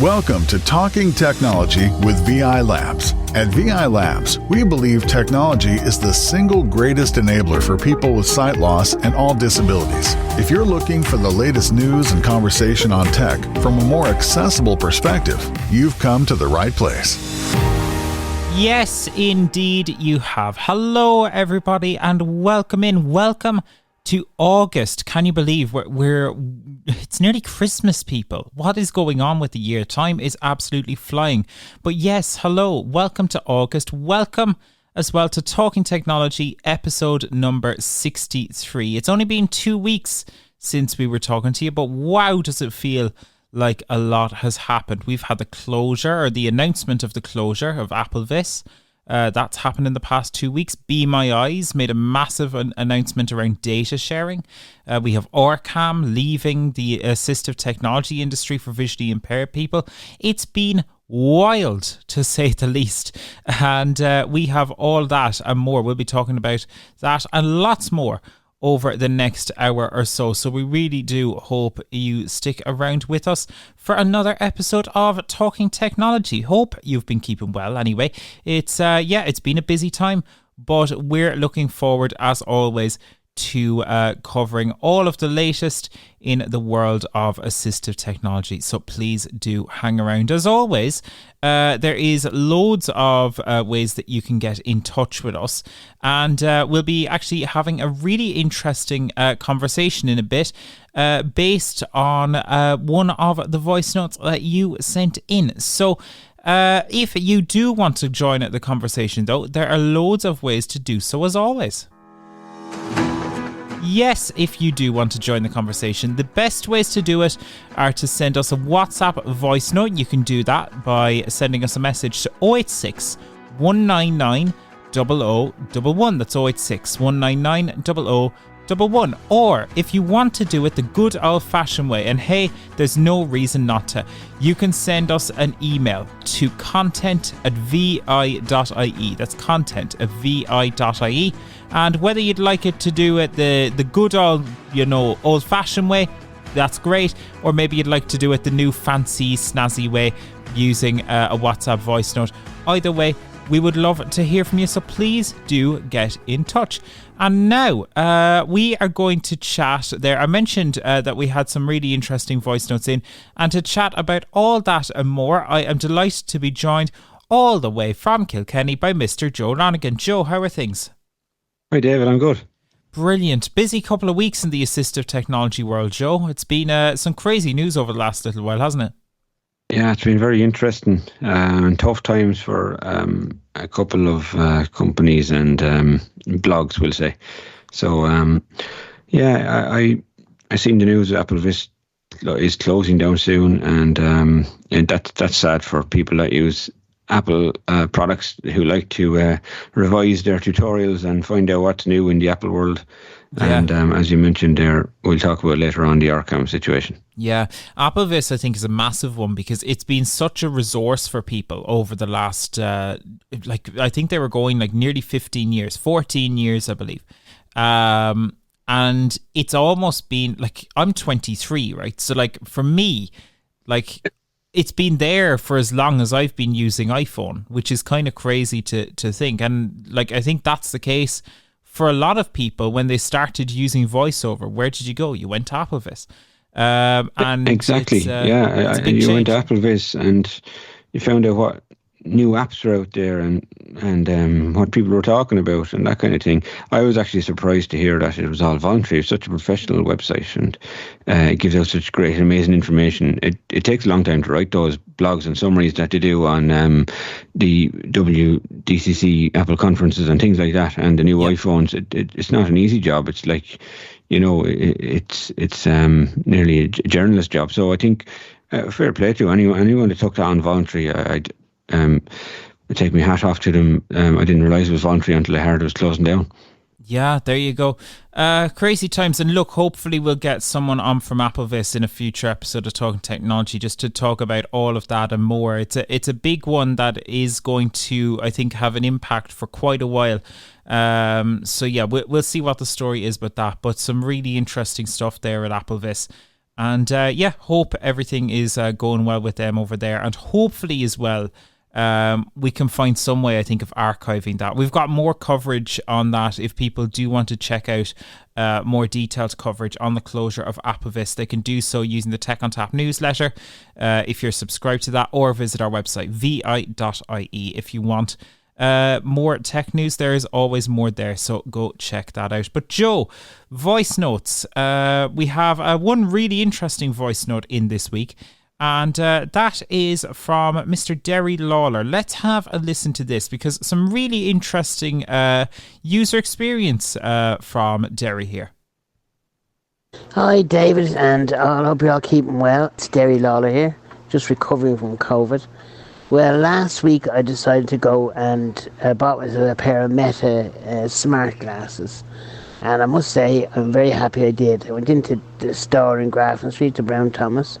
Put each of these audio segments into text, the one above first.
Welcome to Talking Technology with VI Labs. At VI Labs, we believe technology is the single greatest enabler for people with sight loss and all disabilities. If you're looking for the latest news and conversation on tech from a more accessible perspective, you've come to the right place. Yes, indeed you have. Hello, everybody, and welcome in. Welcome to August. Can you believe it's nearly Christmas, people? What is going on with the year? Time is absolutely flying. But yes, hello, welcome to August. Welcome as well to Talking Technology, episode number 63. It's only been 2 weeks since we were talking to you, but wow, does it feel like a lot has happened. We've had the closure, or the announcement of the closure of AppleVis. That's happened in the past 2 weeks. Be My Eyes made a massive announcement around data sharing. We have OrCam leaving the assistive technology industry for visually impaired people. It's been wild, to say the least. And we have all that and more. We'll be talking about that and lots more over the next hour or so. So we really do hope you stick around with us for another episode of Talking Technology. Hope you've been keeping well anyway. It's been a busy time, but we're looking forward, as always, to covering all of the latest in the world of assistive technology. So please do hang around. As always, there is loads of ways that you can get in touch with us, and we'll be actually having a really interesting conversation in a bit based on one of the voice notes that you sent in. So if you do want to join the conversation, though, there are loads of ways to do so, as always. Yes, if you do want to join the conversation, the best ways to do it are to send us a WhatsApp voice note. You can do that by sending us a message to 086 199 0011. That's 086 199 0011. Or if you want to do it the good old-fashioned way, and hey, there's no reason not to, you can send us an email to content@vi.ie. That's content@vi.ie. And whether you'd like it to do it the good old-fashioned way, that's great. Or maybe you'd like to do it the new fancy, snazzy way using a WhatsApp voice note. Either way, we would love to hear from you, so please do get in touch. And now, we are going to chat there. I mentioned that we had some really interesting voice notes in, and to chat about all that and more, I am delighted to be joined all the way from Kilkenny by Mr. Joe Lonigan. Joe, how are things? Hi David, I'm good. Brilliant. Busy couple of weeks in the assistive technology world, Joe. It's been some crazy news over the last little while, hasn't it? Yeah, it's been very interesting and tough times for a couple of companies and blogs, we'll say. So, I seen the news that AppleVis is closing down soon, and that's sad for people that use Apple products, who like to revise their tutorials and find out what's new in the Apple world. Yeah. And as you mentioned there, we'll talk about later on the OrCam situation. Yeah, AppleVis I think is a massive one, because it's been such a resource for people over the last, I think they were going like nearly 15 years, 14 years, I believe. And it's almost been like, I'm 23, right? So like for me, like it's been there for as long as I've been using iPhone, which is kind of crazy to think. And like, I think that's the case for a lot of people when they started using VoiceOver. Where did you go? You went to AppleVis. And exactly. You went to AppleVis and you found out what new apps are out there and what people were talking about and that kind of thing. I was actually surprised to hear that it was all voluntary. It's such a professional website, and it gives out such great, amazing information. It takes a long time to write those blogs and summaries that they do on the WDCC Apple conferences and things like that, and the new iPhones. It's not an easy job. It's like, it's nearly a journalist job. So I think fair play to anyone that took that on voluntary. I take my hat off to them. I didn't realise it was voluntary until I heard it was closing down. Yeah, there you go. Crazy times. And look, hopefully we'll get someone on from AppleVis in a future episode of Talking Technology just to talk about all of that and more. It's a big one that is going to, I think, have an impact for quite a while. So yeah, we'll see what the story is with that. But some really interesting stuff there at AppleVis. And hope everything is going well with them over there. And hopefully as well, we can find some way, I think, of archiving that. We've got more coverage on that. If people do want to check out more detailed coverage on the closure of AppleVis, they can do so using the Tech on Tap newsletter if you're subscribed to that, or visit our website, vi.ie, if you want more tech news. There is always more there, so go check that out. But Joe, voice notes. We have one really interesting voice note in this week, and that is from Mr. Derry Lawler. Let's have a listen to this, because some really interesting user experience from Derry here. Hi David, and I hope you're all keeping well. It's Derry Lawler here, just recovering from COVID. Well, last week I decided to go and bought myself a pair of Meta smart glasses. And I must say, I'm very happy I did. I went into the store in Grafton Street to Brown Thomas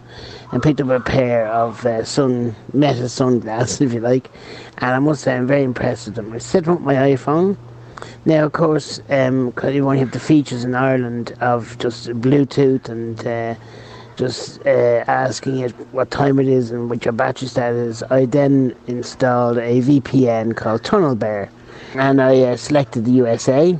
and picked up a pair of Meta sunglasses, if you like. And I must say, I'm very impressed with them. I set them up my iPhone. Now, of course, because you only have the features in Ireland of just Bluetooth and just asking it what time it is and what your battery status is, I then installed a VPN called Tunnel Bear. And I selected the USA.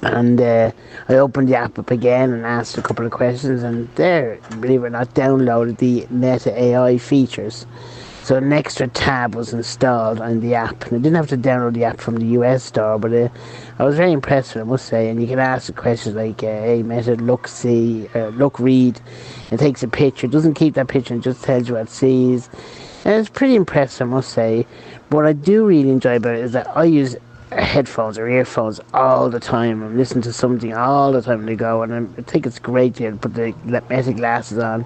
And I opened the app up again and asked a couple of questions, and there, believe it or not, downloaded the Meta AI features. So an extra tab was installed on the app. And I didn't have to download the app from the US store, but I was very impressed with it, I must say. And you can ask the questions like, hey Meta, look, see, look, read. It takes a picture. It doesn't keep that picture and just tells you what it sees. And it's pretty impressive, I must say. But what I do really enjoy about it is that I use headphones or earphones all the time. I'm listening to something all the time when I go, and I think it's great to put the Meta glasses on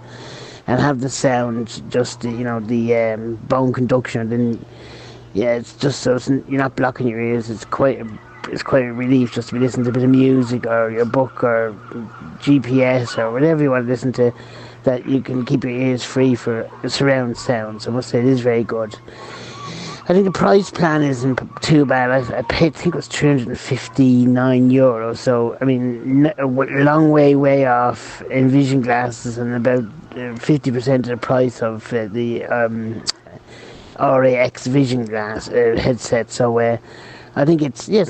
and have the sound, just the bone conduction. And then it's just so you're not blocking your ears. It's quite a relief just to be listening to a bit of music or your book or GPS or whatever you want to listen to, that you can keep your ears free for surround sound. So I must say it is very good. I think the price plan isn't too bad. I paid, I think it was €359. So, I mean, a long way off Envision glasses, and about 50% of the price of the RAX Vision glass headset. So, I think it's a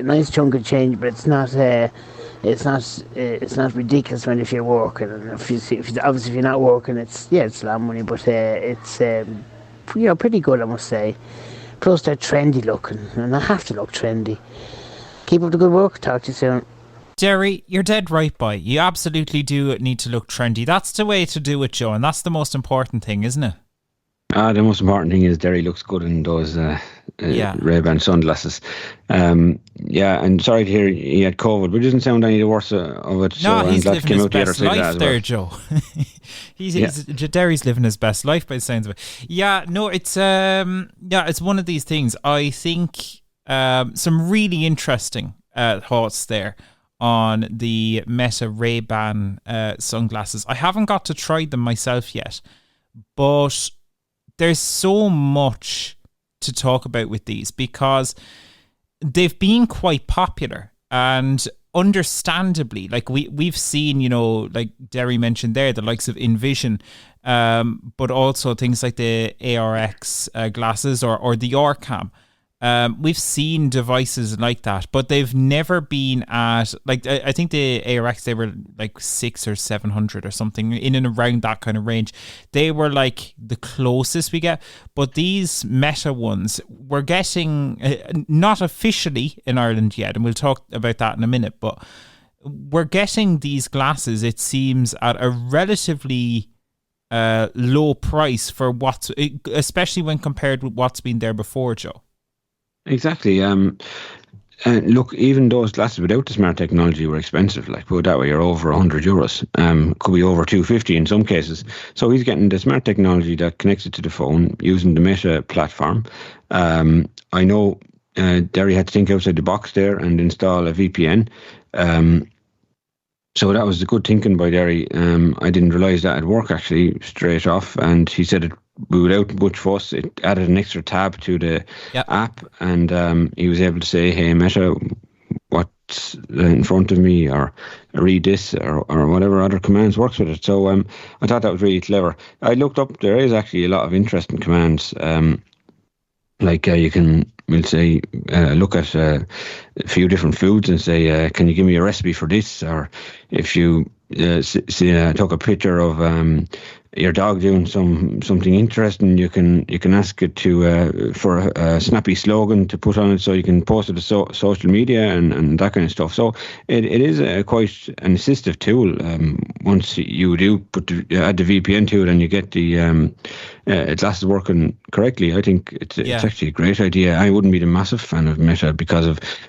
nice chunk of change, but it's not ridiculous when if you're working. And obviously if you're not working, it's a lot of money, but it's pretty good, I must say. Plus they're trendy looking, and I have to look trendy. Keep up the good work. Talk to you soon. Derry, you're dead right by. You absolutely do need to look trendy. That's the way to do it, Joe, and that's the most important thing, isn't it? The most important thing is Derry looks good in those Ray-Ban sunglasses. And sorry to hear he had COVID, but it doesn't sound any the worse of it. No, he's glad living came his out the other best side of that life as there, well. Joe. Derry's living his best life by the sounds of it. Yeah, no, it's one of these things. I think some really interesting thoughts there on the Meta Ray-Ban sunglasses. I haven't got to try them myself yet, but there's so much to talk about with these, because they've been quite popular, and understandably, like we've seen, like Derry mentioned there, the likes of Envision, but also things like the ARX glasses or the OrCam. We've seen devices like that, but they've never been at, like, I think the ARX, they were like 600 or 700 or something, in and around that kind of range. They were like the closest we get, but these Meta ones, we're getting, not officially in Ireland yet, and we'll talk about that in a minute, but we're getting these glasses, it seems, at a relatively low price for especially when compared with what's been there before, Joe. Exactly. And look, even those glasses without the smart technology were expensive. Like, put it that way, you're over €100. Could be over $250 in some cases. So he's getting the smart technology that connects it to the phone using the Meta platform. I know Derry had to think outside the box there and install a VPN. So that was the good thinking by Derry. I didn't realise that at work actually straight off, and he said it without much fuss. It added an extra tab to the app, and he was able to say, "Hey Meta, what's in front of me?" or read this or whatever other commands works with it. So I thought that was really clever. I looked up, there is actually a lot of interesting commands. You can, we'll say, look at a few different foods and say, can you give me a recipe for this? Or if you took a picture of your dog doing something interesting, you can ask it to for a snappy slogan to put on it, so you can post it to social media and that kind of stuff. So it is quite an assistive tool. Once you do add the VPN to it and you get the glasses working correctly, I think it's actually a great idea. I wouldn't be a massive fan of Meta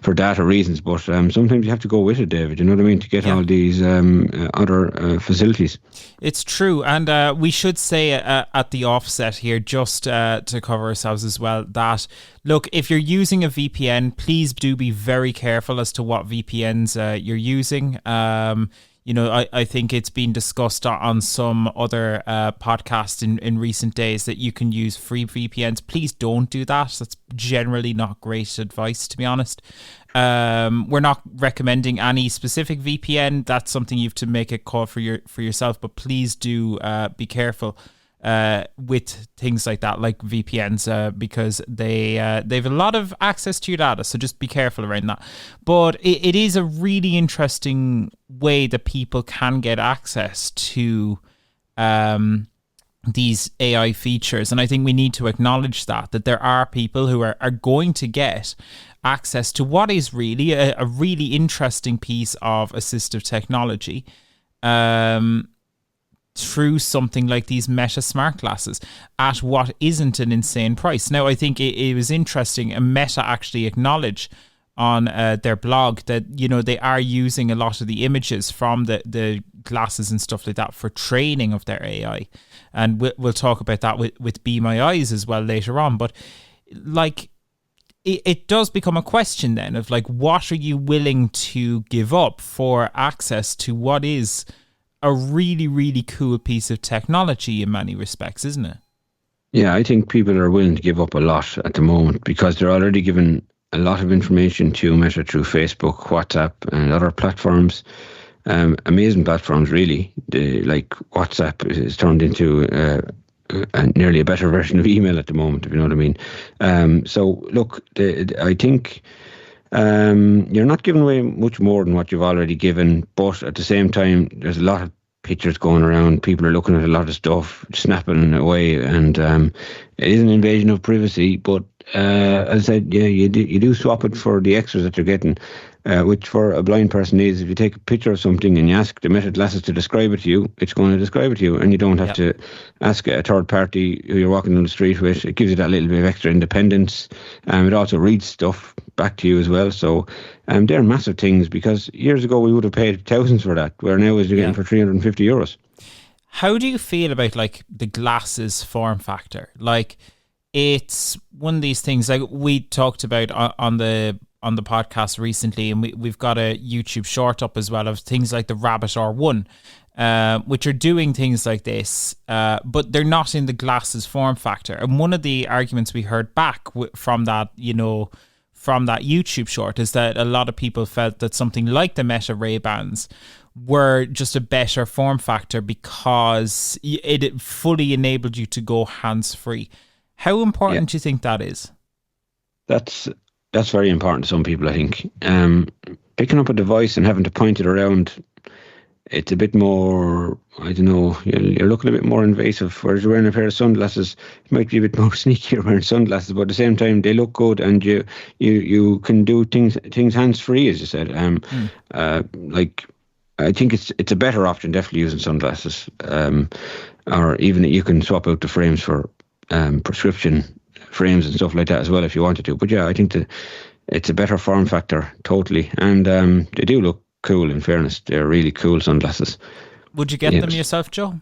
for data reasons, but sometimes you have to go with it, David. You know what I mean, to get all these other facilities. It's true, and we should say at the offset here, just to cover ourselves as well, that look, if you're using a VPN, please do be very careful as to what VPNs you're using. I think it's been discussed on some other podcasts in recent days that you can use free VPNs. Please don't do that. That's generally not great advice, to be honest. We're not recommending any specific VPN. That's something you have to make a call for yourself. But please do be careful with things like that, like VPNs, because they have a lot of access to your data. So just be careful around that. But it is a really interesting way that people can get access to these AI features, and I think we need to acknowledge that there are people who are going to get access to what is really a really interesting piece of assistive technology through something like these Meta smart glasses at what isn't an insane price. Now, I think it was interesting, and Meta actually acknowledged on their blog that, they are using a lot of the images from the glasses and stuff like that for training of their AI. And we'll talk about that with Be My Eyes as well later on. But it does become a question then of what are you willing to give up for access to what is a really, really cool piece of technology in many respects, isn't it? Yeah, I think people are willing to give up a lot at the moment because they're already given a lot of information to Meta through Facebook, WhatsApp, and other platforms. Amazing platforms, really. WhatsApp is turned into nearly a better version of email at the moment, if you know what I mean. So, look, I think you're not giving away much more than what you've already given, but at the same time, there's a lot of pictures going around. People are looking at a lot of stuff, snapping away, and it is an invasion of privacy. But as I said, you do swap it for the extras that you're getting, which for a blind person is, if you take a picture of something and you ask the Meta glasses to describe it to you, it's going to describe it to you, and you don't have to ask a third party who you're walking down the street with. It gives you that little bit of extra independence. It also reads stuff back to you as well. So they're massive things, because years ago we would have paid thousands for that, where now you're getting for €350. How do you feel about the glasses form factor? It's one of these things we talked about on the podcast recently, and we've got a YouTube short up as well of things like the Rabbit R1, which are doing things like this, but they're not in the glasses form factor. And one of the arguments we heard back from that, from that YouTube short, is that a lot of people felt that something like the Meta Ray-Bans were just a better form factor because it fully enabled you to go hands-free. How important do you think that is? That's very important to some people, I think. Picking up a device and having to point it around, it's a bit more, I don't know, you're looking a bit more invasive. Whereas you're wearing a pair of sunglasses, it might be a bit more sneakier wearing sunglasses, but at the same time, they look good, and you can do things hands-free, as you said. I think it's a better option, definitely, using sunglasses. Or even you can swap out the frames for prescription frames and stuff like that as well if you wanted to. But yeah, I think that it's a better form factor, totally. And they do look cool, in fairness. They're really cool sunglasses. Would you get them yourself, Joe?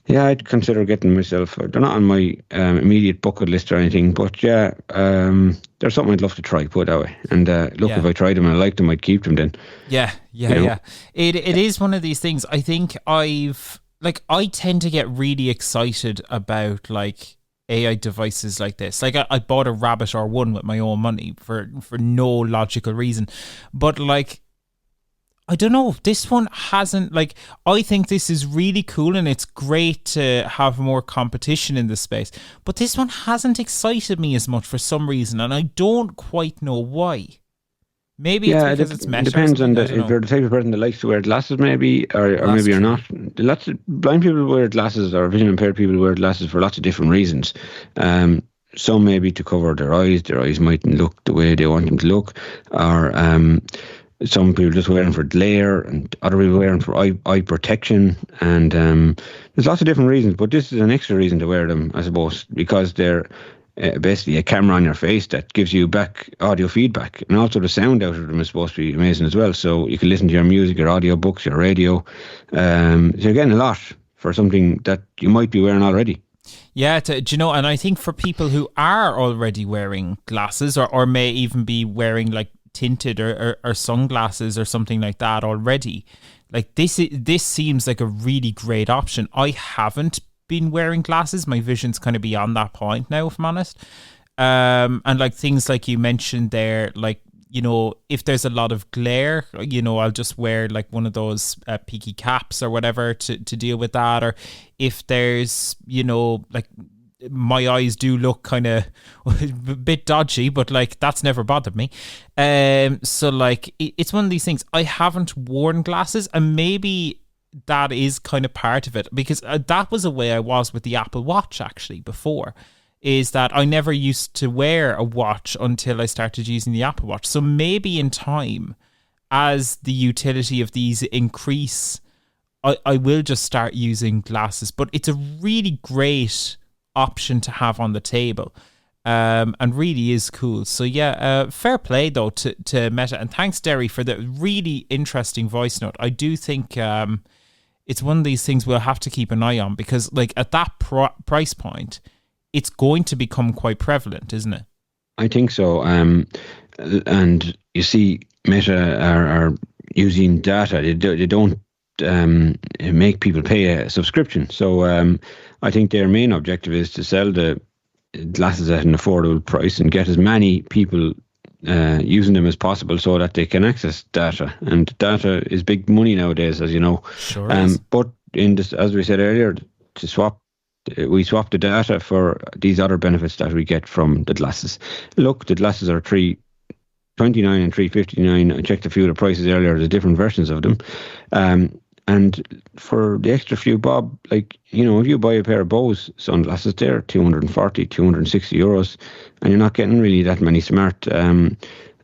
Yeah, I'd consider getting them myself. They're not on my immediate bucket list or anything, but yeah, they're something I'd love to try, put it that way. And if I tried them and I liked them, I'd keep them then. Yeah. It is one of these things. I think I tend to get really excited about AI devices like this. I bought a Rabbit R1 with my own money for no logical reason, but I don't know. This one hasn't, like, I think this is really cool and it's great to have more competition in the space. But this one hasn't excited me as much for some reason, and I don't quite know why. Maybe it's because it's Meta. It depends on if you're the type of person that likes to wear glasses, maybe, or maybe you're not. Lots of blind people wear glasses, or vision impaired people wear glasses for lots of different reasons. Some maybe to cover their eyes mightn't look the way they want them to look, or some people just wear them for glare, and other people wear them for eye protection, and there's lots of different reasons, but this is an extra reason to wear them, I suppose, because they're basically a camera on your face that gives you back audio feedback, and also the sound out of them is supposed to be amazing as well, so you can listen to your music, your audio books, your radio, so you're getting a lot for something that you might be wearing already. Yeah, do you know, and I think for people who are already wearing glasses, or may even be wearing like tinted or sunglasses or something like that already, like this seems like a really great option. I haven't been wearing glasses. My vision's kind of beyond that point now, if I'm honest. And like things like you mentioned there, like, you know, if there's a lot of glare, you know, I'll just wear like one of those peaky caps or whatever to deal with that. Or if there's, you know, like my eyes do look kind of a bit dodgy, but like that's never bothered me. So like it's one of these things. I haven't worn glasses, and maybe that is kind of part of it, because that was a way I was with the Apple Watch actually before, is that I never used to wear a watch until I started using the Apple Watch. So maybe in time, as the utility of these increase, I will just start using glasses. But it's a really great option to have on the table, and really is cool. So yeah, fair play though to Meta, and thanks Derry for the really interesting voice note. I do think it's one of these things we'll have to keep an eye on, because like at that price point, it's going to become quite prevalent, isn't it? I think so. And you see, Meta are using data. They don't make people pay a subscription. So I think their main objective is to sell the glasses at an affordable price and get as many people using them as possible, so that they can access data. And data is big money nowadays, as you know. Sure is. But in this, as we said earlier, we swap the data for these other benefits that we get from the glasses. Look, the glasses are $329 and $359. I checked a few of the prices earlier. There's different versions of them. And for the extra few bob, like, you know, if you buy a pair of Bose sunglasses, they're 240, 260 euros, and you're not getting really that many smart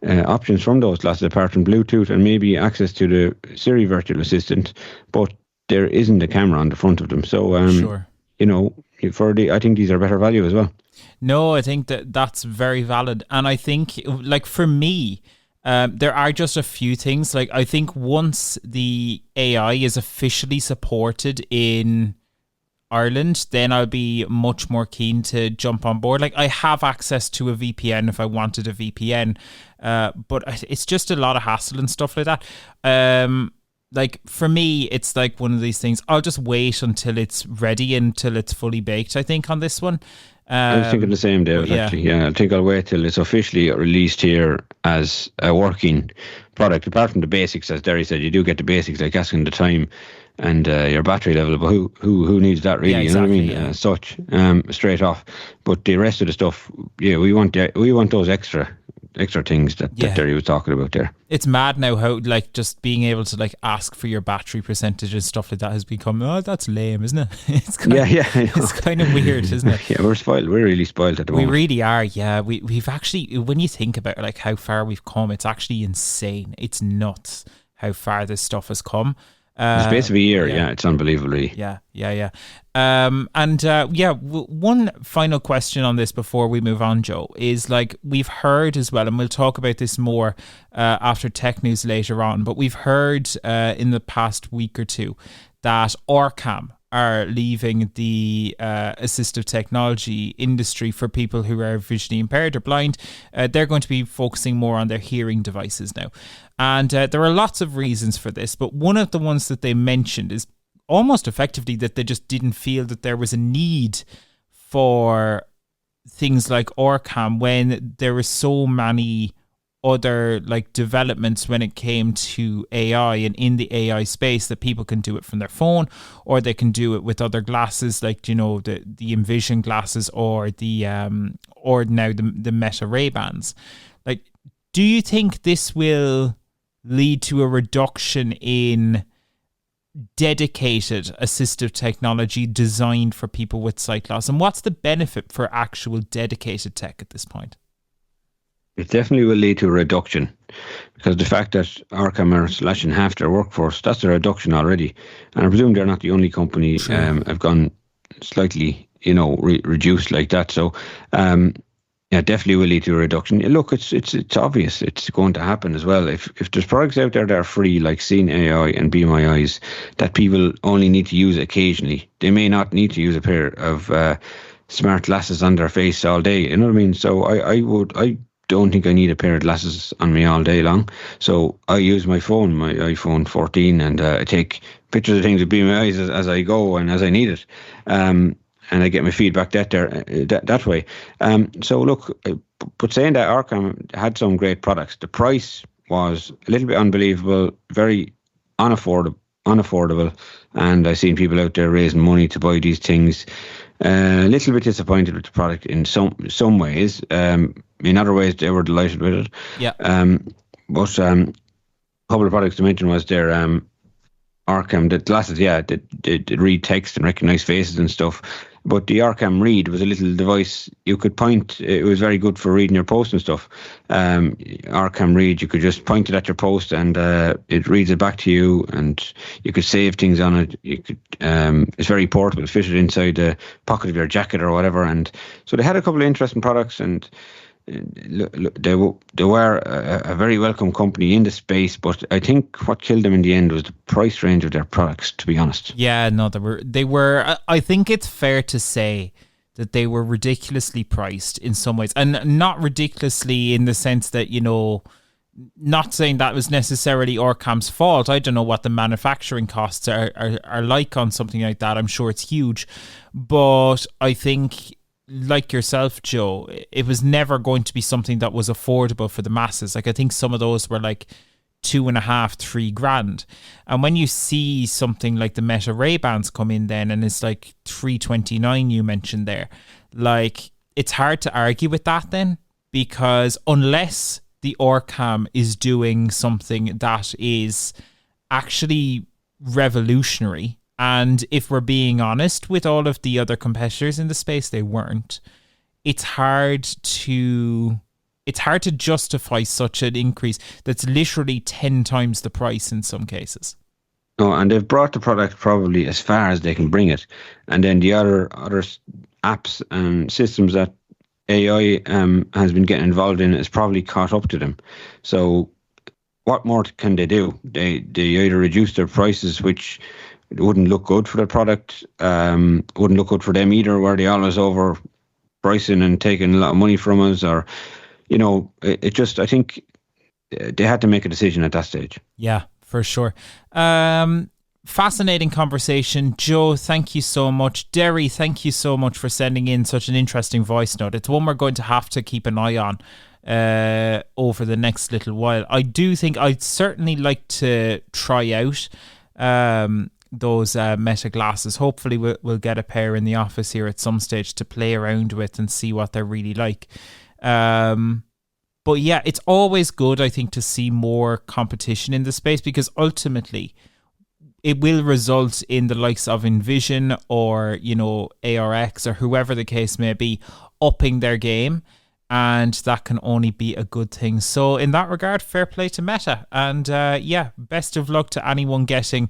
options from those glasses, apart from Bluetooth and maybe access to the Siri virtual assistant, but there isn't a camera on the front of them. So, sure. You know, I think these are better value as well. No, I think that's very valid. And I think, like, for me, there are just a few things. Like, I think once the AI is officially supported in Ireland, then I'll be much more keen to jump on board. Like, I have access to a VPN if I wanted a VPN, but it's just a lot of hassle and stuff like that. Like, for me, it's like one of these things. I'll just wait until it's ready, until it's fully baked, I think, on this one. I was thinking the same, David, actually. Yeah, I think I'll wait till it's officially released here as a working product. Apart from the basics, as Derry said, you do get the basics, like asking the time and your battery level, but who needs that really? Yeah, exactly, you know what I mean? Straight off. But the rest of the stuff, yeah, we want those extra things that Derry was talking about there. It's mad now how, like, just being able to, like, ask for your battery percentage and stuff like that has become, that's lame, isn't it? It's kind it's kind of weird, isn't it? Yeah, we're spoiled. We're really spoiled at the moment. We really are, yeah. We've actually, when you think about, like, how far we've come, it's actually insane. It's nuts how far this stuff has come. In the space of a year, it's unbelievable, really. Yeah. One final question on this before we move on, Joe, is, like, we've heard as well, and we'll talk about this more after tech news later on, but we've heard in the past week or two that OrCam are leaving the assistive technology industry for people who are visually impaired or blind. They're going to be focusing more on their hearing devices now. And there are lots of reasons for this, but one of the ones that they mentioned is almost effectively that they just didn't feel that there was a need for things like OrCam when there were so many other like developments when it came to AI and in the AI space, that people can do it from their phone, or they can do it with other glasses, like, you know, the Envision glasses, or the or now the Meta Ray-Bans. Like, do you think this will lead to a reduction in dedicated assistive technology designed for people with sight loss? And what's the benefit for actual dedicated tech at this point? It definitely will lead to a reduction, because the fact that OrCam are slashing half their workforce, that's a reduction already. And I presume they're not the only company have gone slightly, you know, reduced like that. So, yeah, definitely will lead to a reduction. Look, it's obvious it's going to happen as well. If there's products out there that are free, like Seeing AI and Be My Eyes, that people only need to use occasionally, they may not need to use a pair of smart glasses on their face all day. You know what I mean? So I don't think I need a pair of glasses on me all day long. So I use my phone, my iPhone 14, and I take pictures of things with Be My Eyes as I go and as I need it. And I get my feedback that way. So look, but saying that, OrCam had some great products. The price was a little bit unbelievable, very unaffordable, and I've seen people out there raising money to buy these things. A little bit disappointed with the product in some ways. In other ways, they were delighted with it. Yeah. But a couple of products to mention was their OrCam, the glasses, yeah, they read text and recognize faces and stuff. But the OrCam Read was a little device you could point. It was very good for reading your post and stuff. OrCam Read, you could just point it at your post and it reads it back to you, and you could save things on it. You could. It's very portable. Fit it inside the pocket of your jacket or whatever. And so they had a couple of interesting products, and they were a very welcome company in the space, but I think what killed them in the end was the price range of their products, to be honest. Yeah, no, they were I think it's fair to say that they were ridiculously priced in some ways, and not ridiculously in the sense that, you know, not saying that was necessarily OrCam's fault. I don't know what the manufacturing costs are like on something like that. I'm sure it's huge, but I think, like yourself, Joe, it was never going to be something that was affordable for the masses. Like, I think some of those were like $2,500-3,000, and when you see something like the Meta Ray-Bans come in then, and it's like $329 you mentioned there, like, it's hard to argue with that then, because unless the OrCam is doing something that is actually revolutionary, and if we're being honest, with all of the other competitors in the space, they weren't. It's hard to justify such an increase that's literally 10 times the price in some cases. No, and they've brought the product probably as far as they can bring it. And then the other apps and systems that AI has been getting involved in is probably caught up to them. So what more can they do? They either reduce their prices, which it wouldn't look good for the product, wouldn't look good for them either, where they always over pricing and taking a lot of money from us, or, you know, it just, I think they had to make a decision at that stage. Yeah, for sure. Fascinating conversation. Joe, thank you so much. Derry, thank you so much for sending in such an interesting voice note. It's one we're going to have to keep an eye on over the next little while. I do think I'd certainly like to try out those Meta glasses. Hopefully we'll get a pair in the office here at some stage to play around with and see what they're really like. But yeah, it's always good, I think, to see more competition in the space, because ultimately it will result in the likes of Envision or, you know, ARX or whoever the case may be upping their game, and that can only be a good thing. So in that regard, fair play to Meta, and yeah, best of luck to anyone getting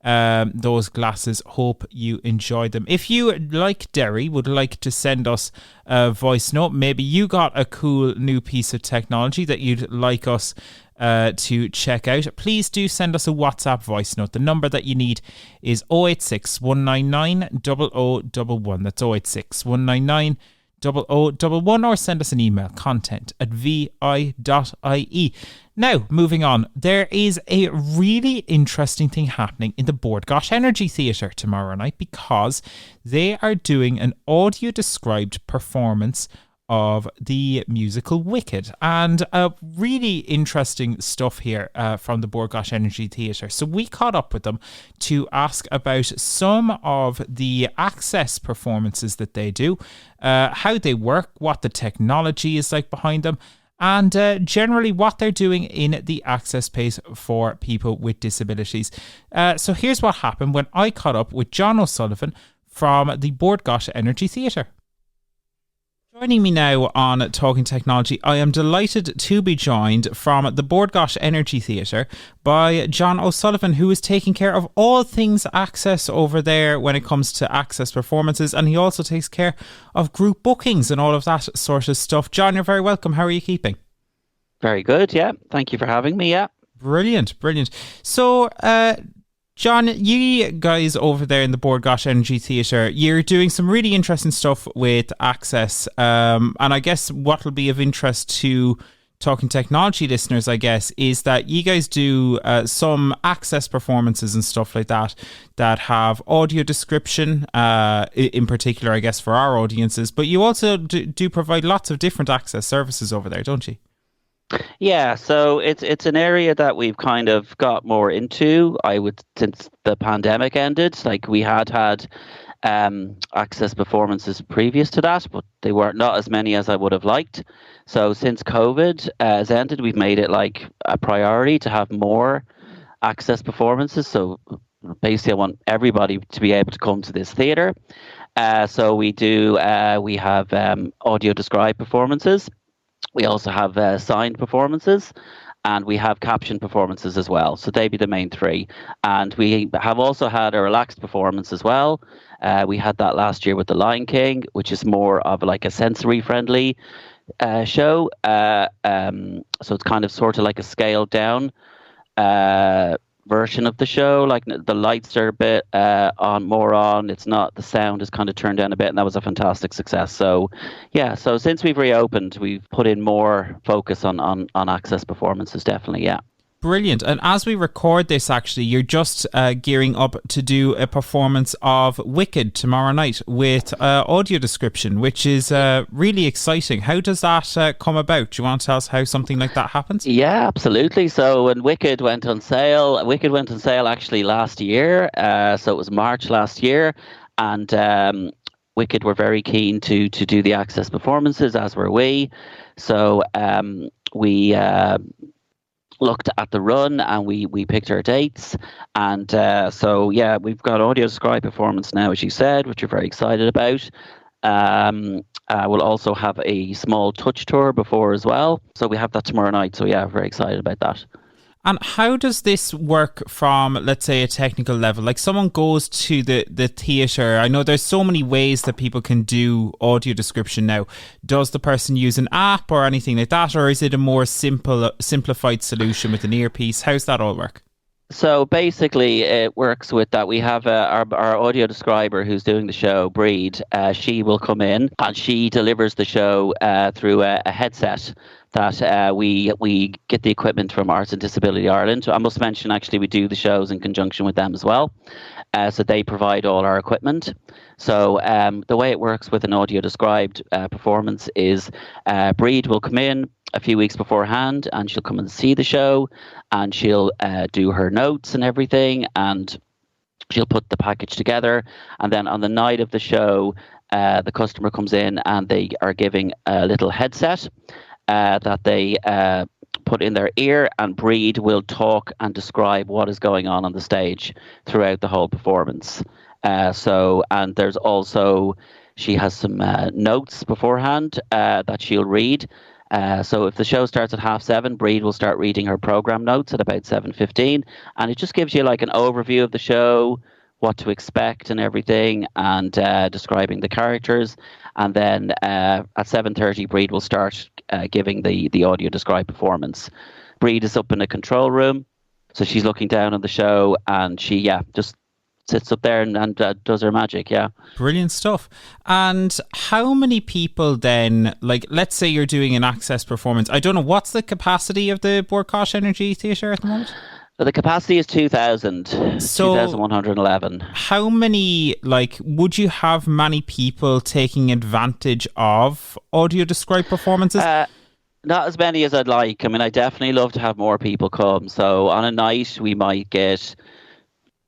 those glasses. Hope you enjoyed them. If you, like Derry, would like to send us a voice note, maybe you got a cool new piece of technology that you'd like us to check out, please do send us a WhatsApp voice note. The number that you need is 086 199 0011. That's 086 199 0011, or send us an email, content@vi.ie. Now, moving on, there is a really interesting thing happening in the Bord Gáis Energy Theatre tomorrow night, because they are doing an audio-described performance of the musical Wicked, and really interesting stuff here from the Bord Gáis Energy Theatre. So we caught up with them to ask about some of the access performances that they do, how they work, what the technology is like behind them, and generally what they're doing in the access space for people with disabilities. So here's what happened when I caught up with John O'Sullivan from the Bord Gáis Energy Theatre. Joining me now on Talking Technology, I am delighted to be joined from the Bord Gáis Energy Theatre by John O'Sullivan, who is taking care of all things access over there when it comes to access performances, and he also takes care of group bookings and all of that sort of stuff. John, you're very welcome. How are you keeping? Very good, yeah. Thank you for having me, yeah. Brilliant. So, John, you guys over there in the Bord Gáis Energy Theatre, you're doing some really interesting stuff with access. And I guess what will be of interest to Talking Technology listeners, I guess, is that you guys do some access performances and stuff like that have audio description, in particular, I guess, for our audiences. But you also do provide lots of different access services over there, don't you? Yeah, so it's an area that we've kind of got more into, since the pandemic ended. Like we had access performances previous to that, but they weren't not as many as I would have liked. So since COVID has ended, we've made it like a priority to have more access performances. So basically, I want everybody to be able to come to this theatre. So we have audio described performances. We also have signed performances, and we have captioned performances as well. So they'd be the main three. And we have also had a relaxed performance as well. We had that last year with The Lion King, which is more of like a sensory-friendly show. So it's kind of sort of like a scaled down version of the show. Like the lights are a bit on. It's not, the sound is kind of turned down a bit, and that was a fantastic success. So yeah, so since we've reopened, we've put in more focus on access performances, definitely, yeah. Brilliant. And as we record this, actually, you're just gearing up to do a performance of Wicked tomorrow night with audio description, which is really exciting. How does that come about? Do you want to tell us how something like that happens? Yeah, absolutely. So when Wicked went on sale actually last year. So it was March last year. And Wicked were very keen to do the access performances, as were we. So we looked at the run and we picked our dates, and so yeah, we've got audio described performance now, as you said, which we're very excited about. We'll also have a small touch tour before as well, so we have that tomorrow night. So yeah, very excited about that. And how does this work from, let's say, a technical level? Like someone goes to the theatre. I know there's so many ways that people can do audio description now. Does the person use an app or anything like that? Or is it a more simplified solution with an earpiece? How's that all work? So basically, it works with that. We have our audio describer who's doing the show, Breed. She will come in and she delivers the show through a headset that we get the equipment from Arts and Disability Ireland. I must mention, actually, we do the shows in conjunction with them as well. So they provide all our equipment. So the way it works with an audio described performance is Breed will come in a few weeks beforehand, and she'll come and see the show, and she'll do her notes and everything, and she'll put the package together. And then on the night of the show, the customer comes in and they are giving a little headset that they put in their ear, and Breed will talk and describe what is going on the stage throughout the whole performance. And there's also, she has some notes beforehand that she'll read. So if the show starts at 7:30, Breed will start reading her program notes at about 7:15, and it just gives you like an overview of the show, what to expect and everything, and describing the characters. And then at 7:30, Breed will start giving the audio described performance. Breed is up in a control room, so she's looking down on the show, and she just sits up there and does her magic. Yeah, brilliant stuff. And how many people then, like, let's say you're doing an access performance, I don't know, what's the capacity of the Bord Gáis Energy Theatre at the moment? The capacity is 2,000, So 2,111. how many, would you have many people taking advantage of audio described performances? Not as many as I'd like. I mean, I definitely love to have more people come. So on a night, we might get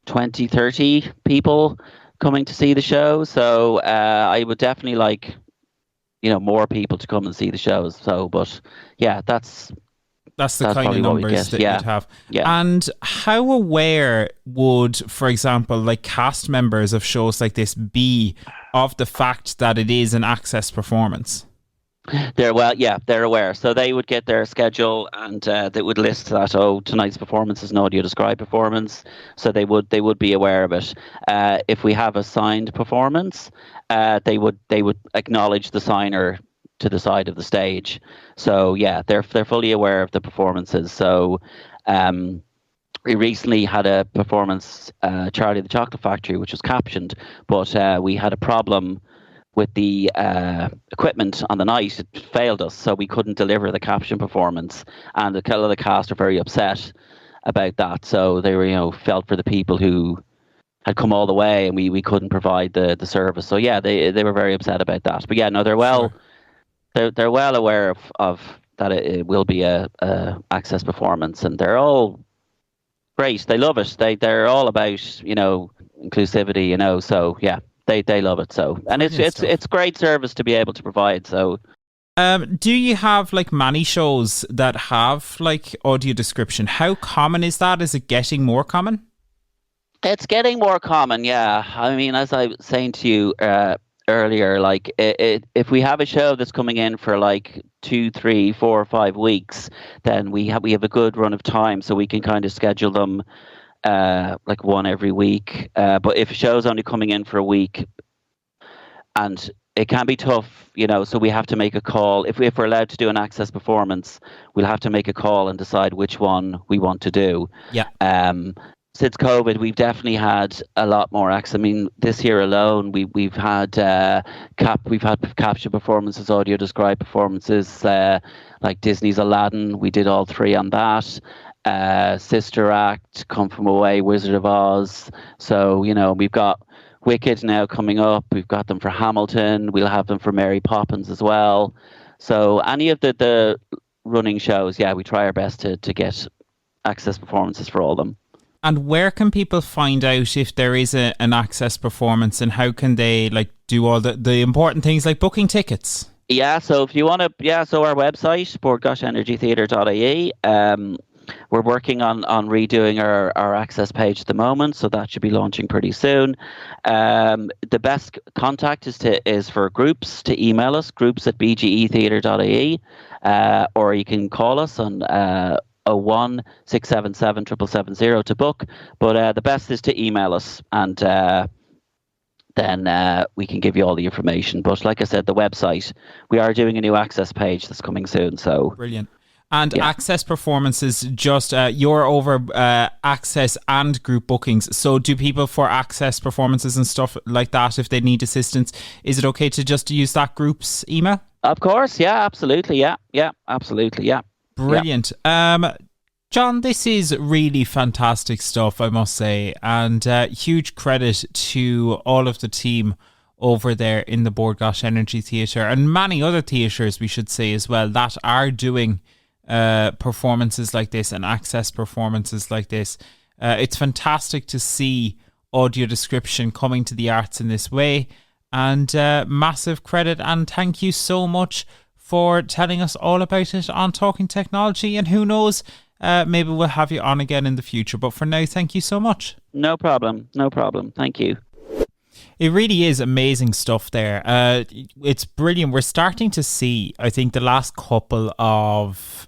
20, 30 people coming to see the show. So I would definitely like, more people to come and see the shows. So, but yeah, that's the kind of numbers that you'd have. Yeah. And how aware would, for example, cast members of shows like this be of the fact that it is an access performance? They're aware. So they would get their schedule and they would list that, tonight's performance is an audio described performance. So they would be aware of it. If we have a signed performance, they would acknowledge the signer to the side of the stage. So yeah, they're fully aware of the performances. So we recently had a performance, Charlie the Chocolate Factory, which was captioned, but we had a problem with the equipment on the night. It failed us, so we couldn't deliver the caption performance, and the lot of the cast are very upset about that. So they were, felt for the people who had come all the way, and we couldn't provide the service. So yeah, they were very upset about that. But yeah, no, they're well. Sure. They're well aware of that it will be a access performance, and they're all great. They love it. They're all about inclusivity. So yeah, they love it. So, and it's great service to be able to provide. So, do you have many shows that have audio description? How common is that? Is it getting more common? It's getting more common. Yeah, I mean, as I was saying to you earlier, if we have a show that's coming in for 2, 3, 4, or 5 weeks, then we have a good run of time, so we can kind of schedule them one every week. But if a show's only coming in for a week, and it can be tough, so we have to make a call. If we're allowed to do an access performance, we'll have to make a call and decide which one we want to do. Yeah. Since COVID, we've definitely had a lot more access. I mean, this year alone, we've had caption performances, audio described performances, like Disney's Aladdin. We did all 3 on that. Sister Act, Come From Away, Wizard of Oz. So we've got Wicked now coming up. We've got them for Hamilton. We'll have them for Mary Poppins as well. So any of the running shows, we try our best to get access performances for all of them. And where can people find out if there is an access performance, and how can they do all the important things like booking tickets? Yeah, so if you want to, so our website, sportgoshenergytheatre.ie, we're working on redoing our access page at the moment, so that should be launching pretty soon. The best contact is for groups to email us, groups@bgetheatre.ie, or you can call us on 016777770 to book, but the best is to email us, and then we can give you all the information. But like I said, the website, we are doing a new access page that's coming soon. So brilliant. And access performances, just you're over access and group bookings. So do people for access performances and stuff like that, if they need assistance, is it okay to just use that group's email? Of course, yeah, absolutely, yeah, absolutely, yeah. Brilliant. John, this is really fantastic stuff, I must say, and huge credit to all of the team over there in the Bord Gáis Energy Theatre, and many other theatres, we should say as well, that are doing performances like this and access performances like this. It's fantastic to see audio description coming to the arts in this way, and massive credit and thank you so much for telling us all about it on Talking Technology, and who knows, maybe we'll have you on again in the future. But for now, thank you so much. No problem. Thank you. It really is amazing stuff there. It's brilliant. We're starting to see, I think, the last couple of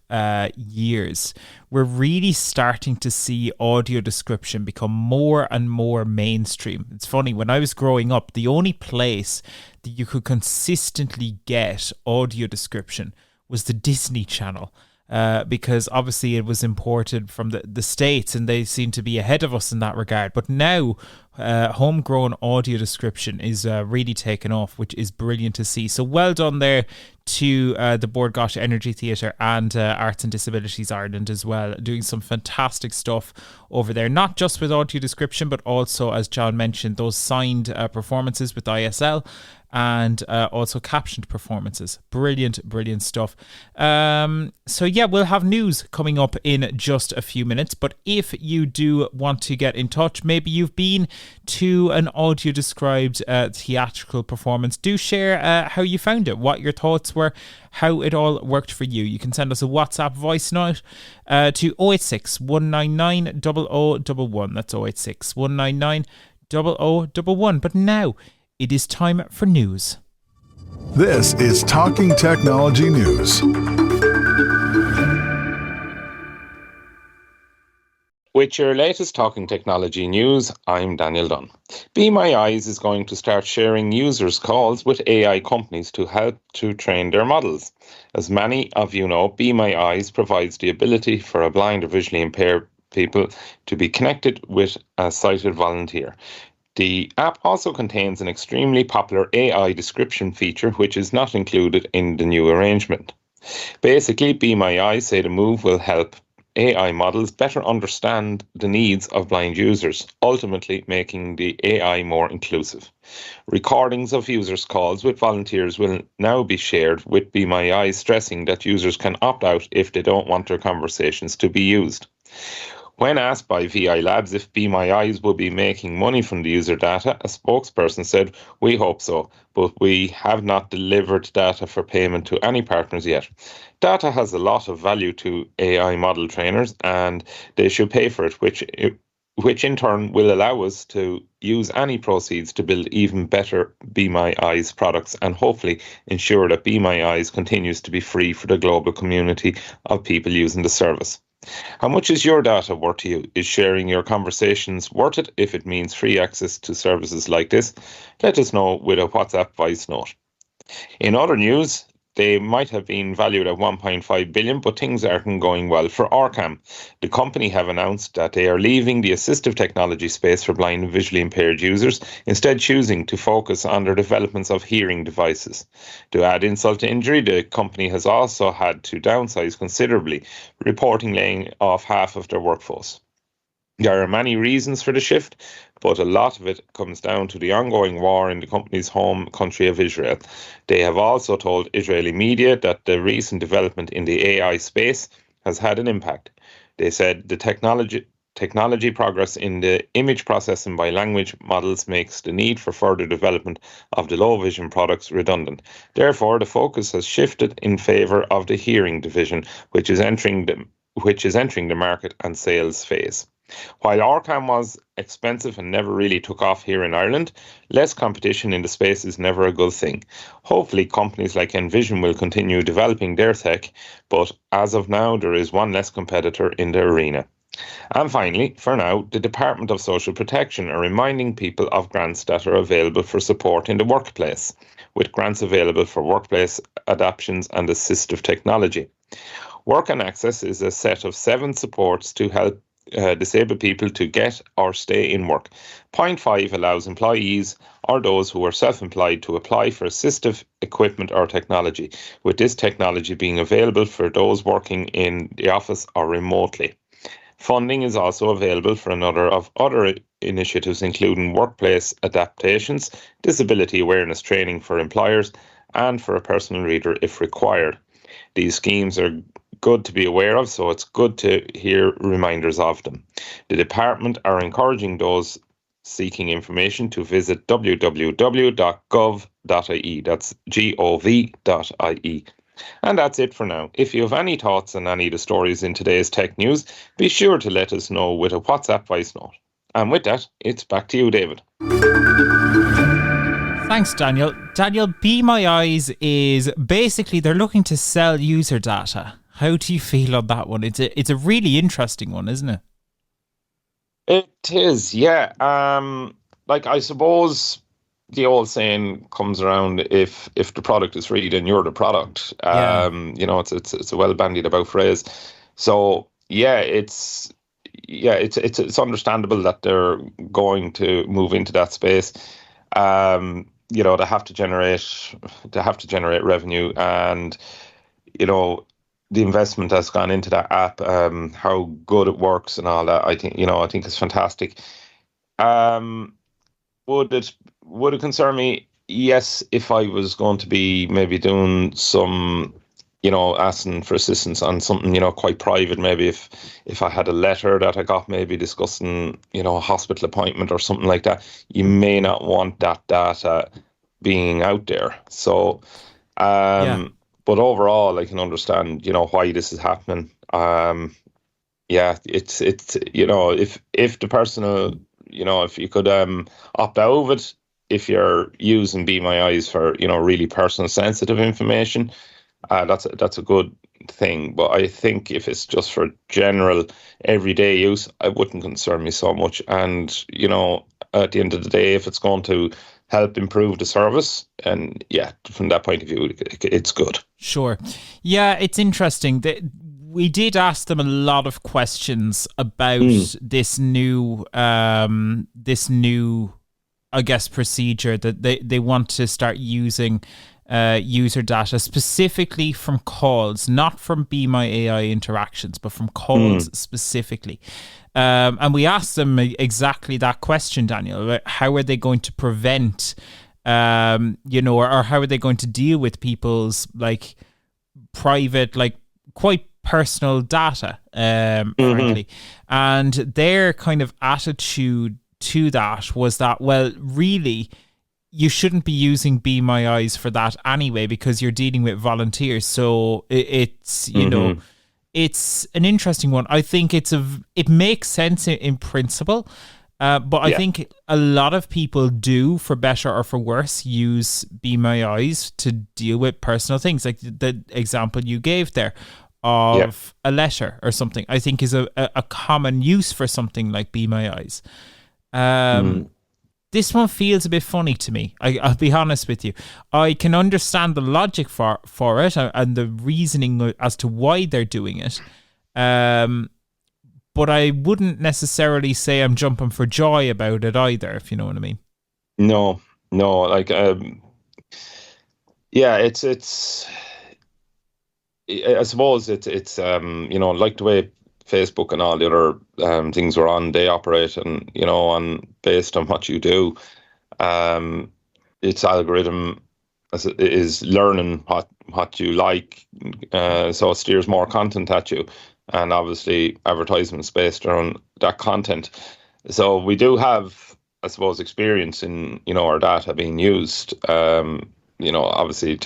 years, we're really starting to see audio description become more and more mainstream. It's funny, when I was growing up, the only place that you could consistently get audio description was the Disney Channel. because obviously it was imported from the States and they seem to be ahead of us in that regard. But now homegrown audio description is really taken off, which is brilliant to see. So well done there to the Bord Gáis Energy Theatre and Arts and Disabilities Ireland as well, doing some fantastic stuff over there, not just with audio description, but also, as John mentioned, those signed performances with ISL and also captioned performances. Brilliant stuff. So yeah, we'll have news coming up in just a few minutes, but if you do want to get in touch, maybe you've been to an audio described theatrical performance, do share how you found it, what your thoughts were, how it all worked for you. You can send us a WhatsApp voice note to 086 199 0011. That's 086 199 0011. But now it is time for news. This is Talking Technology News. With your latest Talking Technology news, I'm Daniel Dunn. Be My Eyes is going to start sharing users' calls with AI companies to help to train their models. As many of you know, Be My Eyes provides the ability for a blind or visually impaired people to be connected with a sighted volunteer. The app also contains an extremely popular AI description feature, which is not included in the new arrangement. Basically, Be My Eyes say the move will help AI models better understand the needs of blind users, ultimately making the AI more inclusive. Recordings of users' calls with volunteers will now be shared, with Be My Eyes stressing that users can opt out if they don't want their conversations to be used. When asked by VI Labs if Be My Eyes will be making money from the user data, a spokesperson said, "We hope so, but we have not delivered data for payment to any partners yet. Data has a lot of value to AI model trainers and they should pay for it, which in turn will allow us to use any proceeds to build even better Be My Eyes products and hopefully ensure that Be My Eyes continues to be free for the global community of people using the service." How much is your data worth to you? Is sharing your conversations worth it if it means free access to services like this? Let us know with a WhatsApp voice note. In other news, they might have been valued at 1.5 billion, but things aren't going well for OrCam. The company have announced that they are leaving the assistive technology space for blind and visually impaired users, instead choosing to focus on their developments of hearing devices. To add insult to injury, the company has also had to downsize considerably, reporting laying off half of their workforce. There are many reasons for the shift, but a lot of it comes down to the ongoing war in the company's home country of Israel. They have also told Israeli media that the recent development in the AI space has had an impact. They said the technology progress in the image processing by language models makes the need for further development of the low vision products redundant. Therefore, the focus has shifted in favour of the hearing division, which is entering the market and sales phase. While OrCam was expensive and never really took off here in Ireland, less competition in the space is never a good thing. Hopefully companies like Envision will continue developing their tech, but as of now there is one less competitor in the arena. And finally, for now, the Department of Social Protection are reminding people of grants that are available for support in the workplace, with grants available for workplace adaptations and assistive technology. Work and Access is a set of 7 supports to help disabled people to get or stay in work. Point 5 allows employees or those who are self-employed to apply for assistive equipment or technology, with this technology being available for those working in the office or remotely. Funding is also available for a number of other initiatives, including workplace adaptations, disability awareness training for employers, and for a personal reader if required. These schemes are good to be aware of, so it's good to hear reminders of them. The department are encouraging those seeking information to visit www.gov.ie. That's gov.ie. And that's it for now. If you have any thoughts on any of the stories in today's tech news, be sure to let us know with a WhatsApp voice note. And with that, it's back to you, David. Thanks, Daniel. Daniel, Be My Eyes is basically they're looking to sell user data. How do you feel on that one? It's a really interesting one, isn't it? It is, yeah. I suppose the old saying comes around: if the product is free, then you're the product. It's a well bandied about phrase. So it's understandable that they're going to move into that space. They have to generate revenue, and the investment that's gone into that app, how good it works and all that. I think it's fantastic. Would it concern me? Yes, if I was going to be maybe doing some, asking for assistance on something, quite private. Maybe if I had a letter that I got, maybe discussing, a hospital appointment or something like that, you may not want that data being out there. So, but overall, I can understand, why this is happening. It's if the personal, if you could opt out of it, if you're using Be My Eyes for really personal sensitive information, that's a good thing. But I think if it's just for general everyday use, it wouldn't concern me so much. And at the end of the day, if it's going to help improve the service, and from that point of view, it's good. Sure. Yeah, it's interesting that we did ask them a lot of questions about this new I guess procedure that they want to start using user data specifically from calls, not from Be My AI interactions, but from calls specifically. And we asked them exactly that question, Daniel. How are they going to prevent, or how are they going to deal with people's private, quite personal data, frankly? And their kind of attitude to that was that, well, really, you shouldn't be using Be My Eyes for that anyway, because you're dealing with volunteers. So it's, it's an interesting one. I think it makes sense in principle, but I think a lot of people do, for better or for worse, use Be My Eyes to deal with personal things, like the example you gave there of a letter or something. I think is a common use for something like Be My Eyes. This one feels a bit funny to me. I'll be honest with you. I can understand the logic for it and the reasoning as to why they're doing it. But I wouldn't necessarily say I'm jumping for joy about it either, if you know what I mean. No. It's I suppose it's like the way Facebook and all the other things are on, they operate, and and based on what you do, its algorithm is learning what you like, so it steers more content at you, and obviously advertisements based on that content. So we do have, I suppose, experience in our data being used. Obviously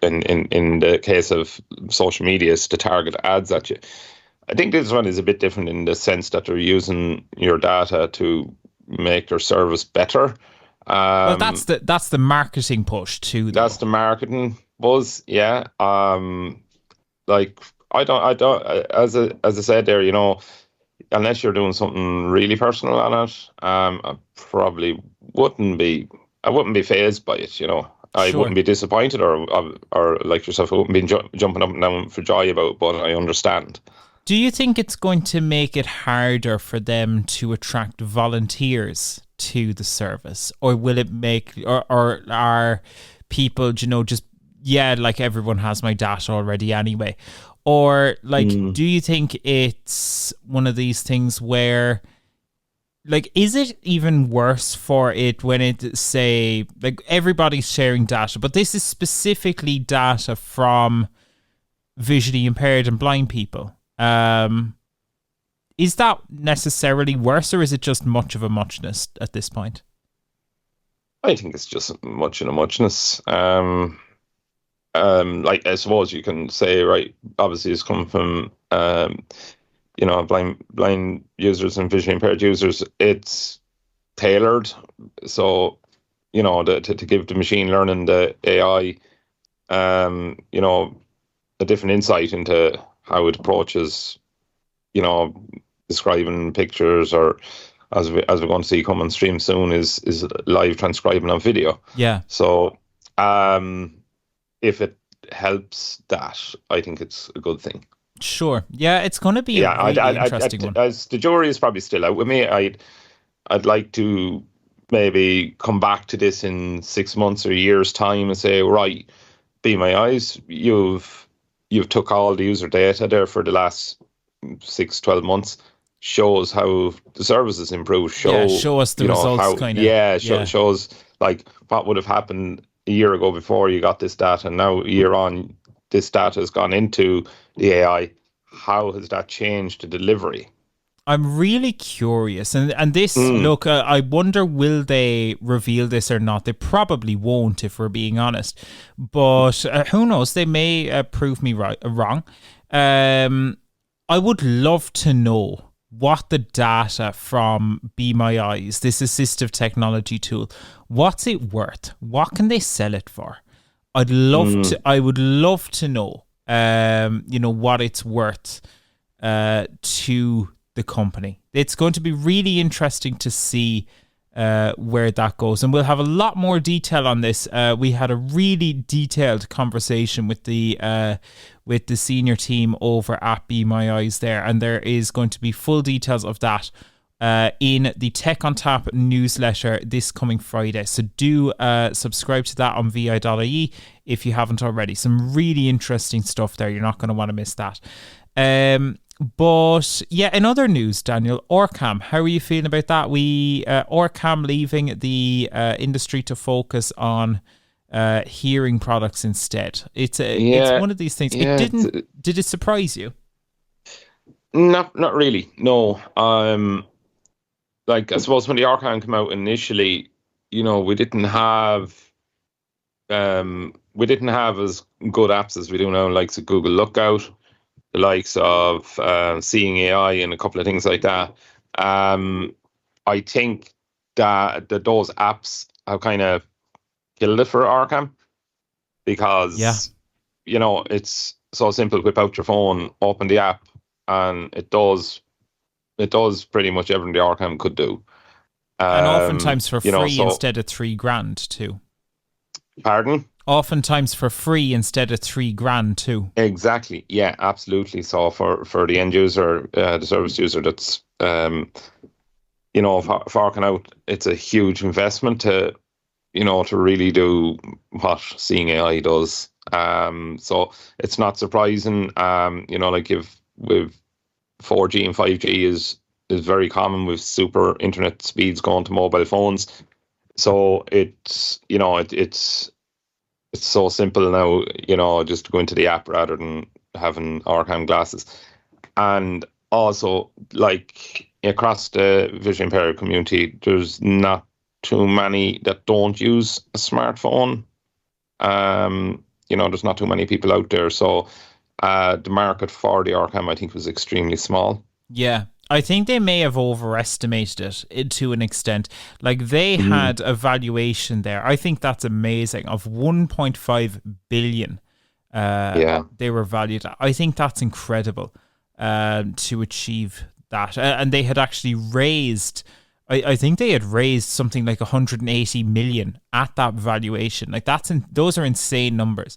in the case of social media, is to target ads at you. I think this one is a bit different in the sense that they're using your data to make their service better. Well, that's the marketing push too. That's the marketing buzz, yeah. I don't. As I said there, unless you're doing something really personal on it, I probably wouldn't be. I wouldn't be fazed by it. I wouldn't be disappointed, or like yourself, I wouldn't be jumping up and down for joy about it, but I understand. Do you think it's going to make it harder for them to attract volunteers to the service, or will it make, or are people, just like everyone has my data already anyway, or do you think it's one of these things where, is it even worse for it when it say everybody's sharing data, but this is specifically data from visually impaired and blind people? Is that necessarily worse, or is it just much of a muchness at this point? I think it's just much and a muchness. I suppose you can say, right, obviously it's come from blind users and visually impaired users. It's tailored, so to give the machine learning, the AI, a different insight into how it approaches, describing pictures or as we're going to see come on stream soon, is live transcribing of video. Yeah. So if it helps that, I think it's a good thing. Sure. Yeah, it's going to be a really interesting one. As the jury is probably still out with me, I'd like to maybe come back to this in 6 months or a year's time and say, right, Be My Eyes, you've took all the user data there for the last 6-12 months, shows how the service has improved. Show us the results, kind of. Shows like what would have happened a year ago before you got this data, and now a year on, this data has gone into the AI. How has that changed the delivery? I'm really curious, and this look, I wonder, will they reveal this or not? They probably won't, if we're being honest. But who knows? They may prove me wrong. I would love to know what the data from Be My Eyes, this assistive technology tool, what's it worth? What can they sell it for? I would love to know, what it's worth to the company. It's going to be really interesting to see where that goes, and we'll have a lot more detail on this. We had a really detailed conversation with the senior team over at Be My Eyes there, and there is going to be full details of that in the Tech on Tap newsletter this coming Friday. So do subscribe to that on vi.ie if you haven't already. Some really interesting stuff there. You're not going to want to miss that. But yeah, in other news, Daniel, OrCam, how are you feeling about that? OrCam leaving the industry to focus on hearing products instead. It's one of these things. Did it surprise you? Not really. No. Like, I suppose when the OrCam came out initially, we didn't have as good apps as we do now, like the Google Lookout, the likes of Seeing AI, and a couple of things like that. I think that those apps have kind of killed it for OrCam, because it's so simple. Whip out your phone, open the app, and it does pretty much everything the OrCam could do. And oftentimes for free instead of $3,000 too. Pardon? Oftentimes for free instead of $3,000 too. Exactly. Yeah, absolutely. So for the end user, the service user, that's forking out, it's a huge investment to really do what Seeing AI does. So it's not surprising. Like with 4G and 5G is very common with super internet speeds going to mobile phones. So it's so simple now, just to go into the app rather than having OrCam glasses. And also, like, across the visually impaired community, there's not too many that don't use a smartphone. There's not too many people out there. So the market for the OrCam, I think, was extremely small. Yeah. I think they may have overestimated it to an extent. Like, they had a valuation there, I think that's amazing, of 1.5 billion. They were valued at. I think that's incredible to achieve that. And they had actually raised, I think they had raised something like 180 million at that valuation. Like, those are insane numbers.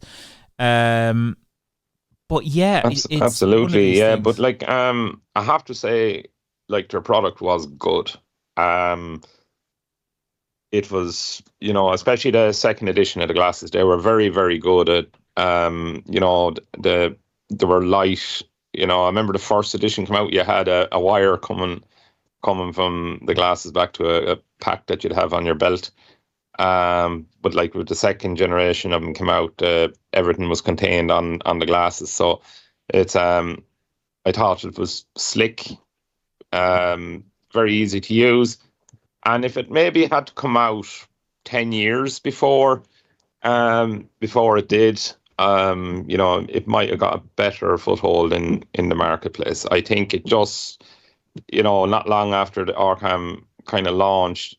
But yeah, it's absolutely, yeah. things. But like, I have to say, like, their product was good. It was, especially the second edition of the glasses, they were very, very good at, they were light. I remember the first edition came out, you had a wire coming from the glasses back to a pack that you'd have on your belt. But like with the second generation of them came out, everything was contained on the glasses. So it's I thought it was slick, very easy to use. And if it maybe had to come out 10 years before it did, it might have got a better foothold in the marketplace. I think it just, not long after the OrCam kind of launched,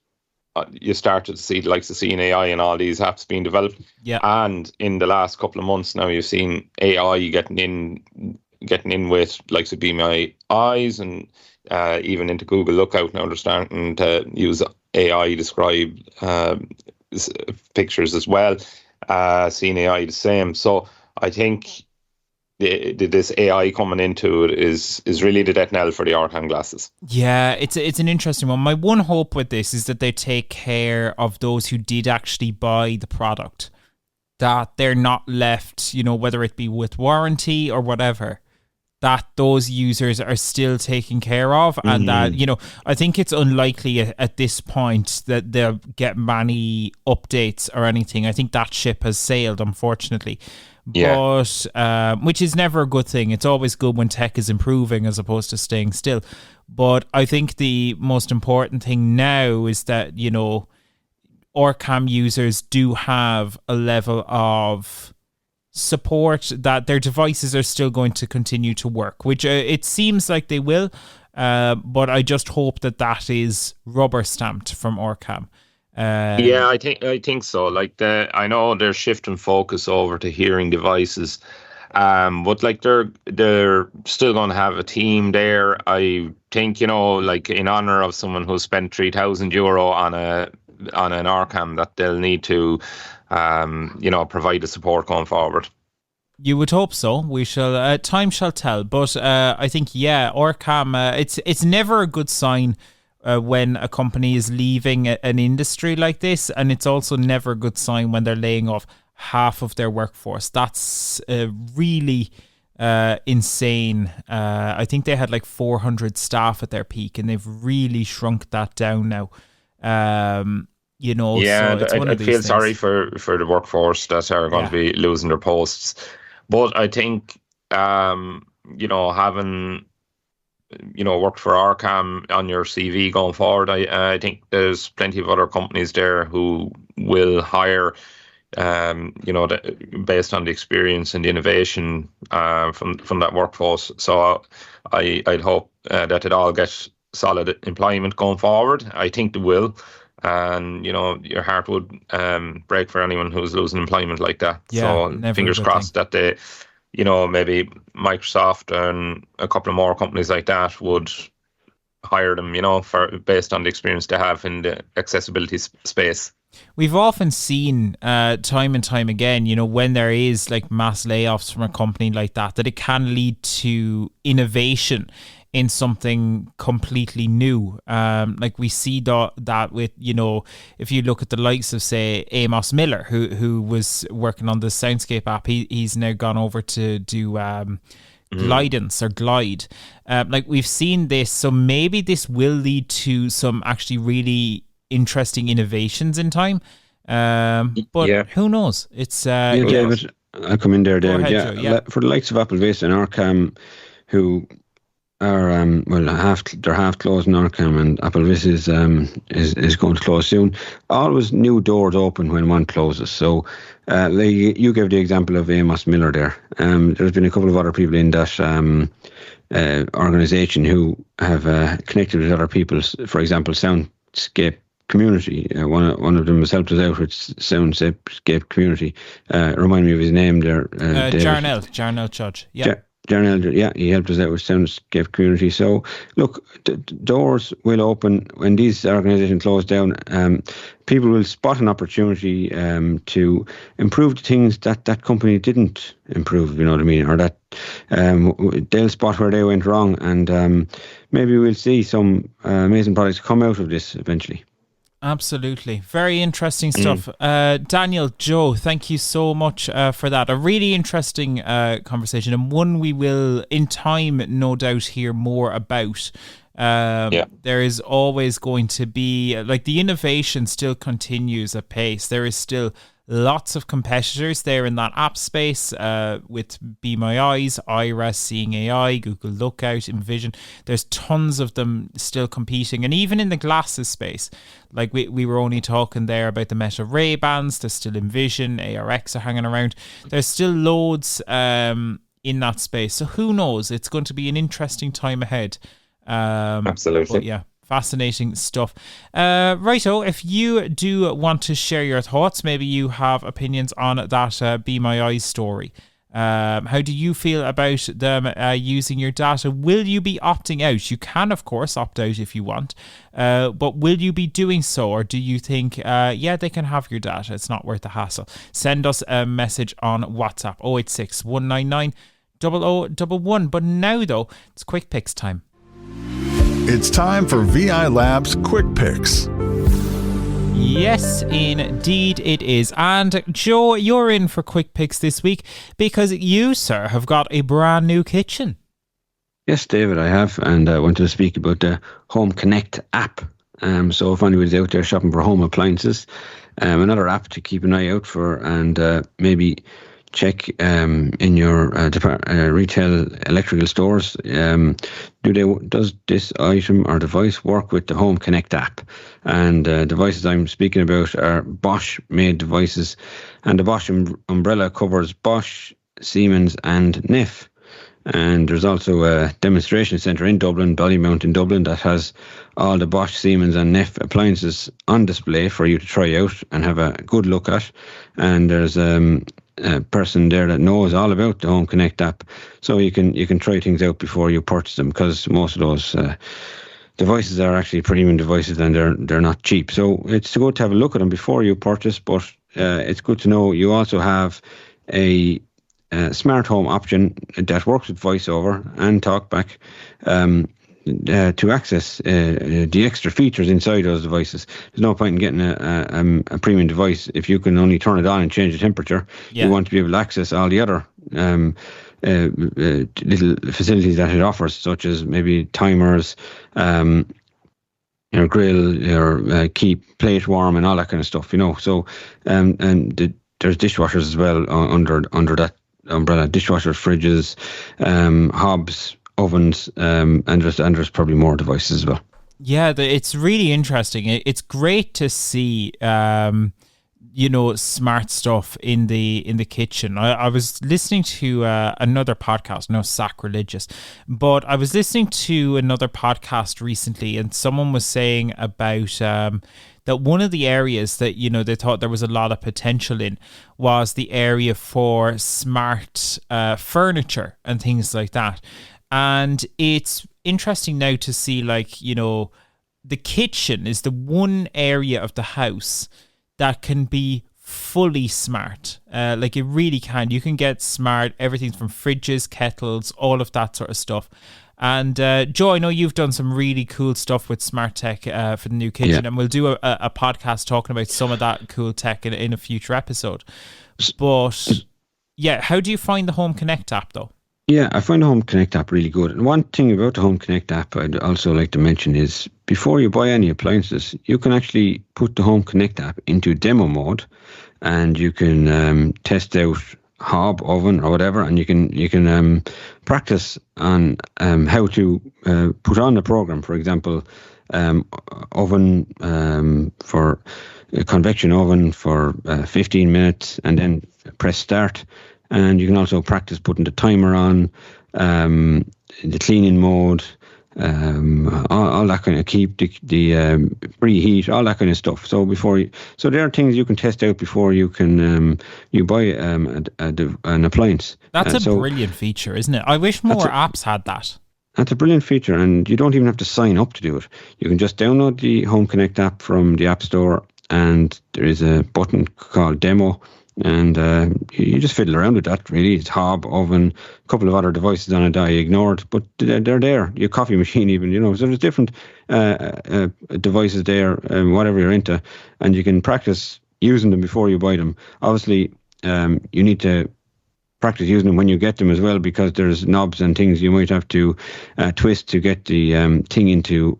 you started to see the likes of Seeing AI and all these apps being developed. Yeah. And in the last couple of months now, you've seen AI getting getting in with likes of Be My Eyes and even into Google Lookout now. They're starting to use AI to describe pictures as well. Seeing AI the same. So I think this AI coming into it is really the death knell for the OrCam glasses. Yeah, it's an interesting one. My one hope with this is that they take care of those who did actually buy the product, that they're not left, whether it be with warranty or whatever, that those users are still taken care of. And that, I think it's unlikely at this point that they'll get many updates or anything. I think that ship has sailed, unfortunately. Yeah. But which is never a good thing. It's always good when tech is improving as opposed to staying still. But I think the most important thing now is that, OrCam users do have a level of support that their devices are still going to continue to work, which it seems like they will. But I just hope that is rubber stamped from OrCam. Yeah, I think so. Like I know they're shifting focus over to hearing devices, but like they're still going to have a team there. I think like in honor of someone who spent €3,000 on an OrCam, that they'll need to provide the support going forward. You would hope so. We shall. Time shall tell. But I think OrCam. It's never a good sign when a company is leaving an industry like this, and it's also never a good sign when they're laying off half of their workforce. That's really insane. I think they had like 400 staff at their peak, and they've really shrunk that down now. Yeah, so I feel sorry for the workforce that are going to be losing their posts. But I think, having worked for OrCam on your CV going forward, I think there's plenty of other companies there who will hire, based on the experience and the innovation from that workforce. So I'd hope that it all gets solid employment going forward. I think they will. And, your heart would break for anyone who's losing employment like that. Yeah, so fingers crossed that they, maybe Microsoft and a couple of more companies like that would hire them, based on the experience they have in the accessibility space. We've often seen time and time again, when there is like mass layoffs from a company like that it can lead to innovation in something completely new. Like we see that with, if you look at the likes of, say, Amos Miller, who was working on the Soundscape app, he's now gone over to do Glidance or Glide. Like we've seen this, so maybe this will lead to some actually really interesting innovations in time. But who knows? It's David, I'll come in there, David. Ahead, Joe, For the likes of AppleVis and OrCam, who are they're half closed in OrCam, and AppleVis is going to close soon. Always new doors open when one closes. So you gave the example of Amos Miller there. There's been a couple of other people in that organisation who have connected with other people. For example, Soundscape Community. One of them has helped us out with Soundscape Community. Remind me of his name there. Jarnell Judge. Yeah. Jarnell, he helped us out with Soundscape Community. So, look, doors will open when these organisations close down. People will spot an opportunity to improve the things that company didn't improve, you know what I mean, or that they'll spot where they went wrong, and maybe we'll see some amazing products come out of this eventually. Absolutely. Very interesting stuff. Daniel, Joe, thank you so much for that. A really interesting conversation, and one we will, in time, no doubt, hear more about. There is always going to be, like, the innovation still continues at pace. There is still lots of competitors there in that app space with Be My Eyes, Iris, Seeing AI, Google Lookout, Envision. There's tons of them still competing. And even in the glasses space, like we were only talking there about the Meta Ray-Bans, there's still Envision, ARX are hanging around. There's still loads in that space. So who knows? It's going to be an interesting time ahead. Absolutely. But yeah. Fascinating stuff. Righto, if you do want to share your thoughts, maybe you have opinions on that Be My Eyes story, How do you feel about them using your data? Will you be opting out? You can, of course, opt out if you want, but will you be doing so, or do you think, they can have your data, it's not worth the hassle? Send us a message on WhatsApp, 086 199 0011. But now, though, it's Quick Picks time. It's time for VI Labs Quick Picks. Yes, indeed it is. And Joe, you're in for Quick Picks this week because you, sir, have got a brand new kitchen. Yes, David, I have, and I wanted to speak about the Home Connect app. So if anybody's out there shopping for home appliances, another app to keep an eye out for, and maybe check in your retail electrical stores. Does this item or device work with the Home Connect app? And devices I'm speaking about are Bosch made devices, and the Bosch umbrella covers Bosch, Siemens, and Neff. And there's also a demonstration centre in Dublin, Ballymount in Dublin, that has all the Bosch, Siemens and Neff appliances on display for you to try out and have a good look at. And there's a person there that knows all about the Home Connect app, so you can try things out before you purchase them, because most of those devices are actually premium devices and they're not cheap. So it's good to have a look at them before you purchase, but it's good to know you also have a smart home option that works with VoiceOver and TalkBack to access the extra features inside those devices. There's no point in getting a premium device if you can only turn it on and change the temperature. You want to be able to access all the other little facilities that it offers, such as maybe timers, your grill, your keep plate warm, and all that kind of stuff. So there's dishwashers as well under that umbrella. Dishwashers, fridges, hobs, ovens, and there's probably more devices as well. Yeah, it's really interesting. It's great to see smart stuff in the kitchen. I was listening to another podcast, no sacrilegious, but I was listening to another podcast recently, and someone was saying about that one of the areas that they thought there was a lot of potential in was the area for smart furniture and things like that. And it's interesting now to see, the kitchen is the one area of the house that can be fully smart. It really can. You can get smart, everything from fridges, kettles, all of that sort of stuff. And Joe, I know you've done some really cool stuff with smart tech for the new kitchen, and we'll do a podcast talking about some of that cool tech in a future episode. But how do you find the Home Connect app though? Yeah, I find the Home Connect app really good. And one thing about the Home Connect app I'd also like to mention is, before you buy any appliances, you can actually put the Home Connect app into demo mode, and you can test out hob, oven, or whatever, and you can practice on how to put on the program. For example, oven for a convection oven for 15 minutes, and then press start. And you can also practice putting the timer on, the cleaning mode, all that kind of, keep the preheat, all that kind of stuff. So there are things you can test out before you can you buy an appliance. That's a brilliant feature, isn't it? I wish more apps had that. That's a brilliant feature, and you don't even have to sign up to do it. You can just download the Home Connect app from the App Store, and there is a button called Demo. And you just fiddle around with that, really. It's hob, oven, a couple of other devices on it that I ignored, but they're there. Your coffee machine even, so there's different devices there, whatever you're into, and you can practice using them before you buy them. Obviously, you need to practice using them when you get them as well, because there's knobs and things you might have to twist to get the thing into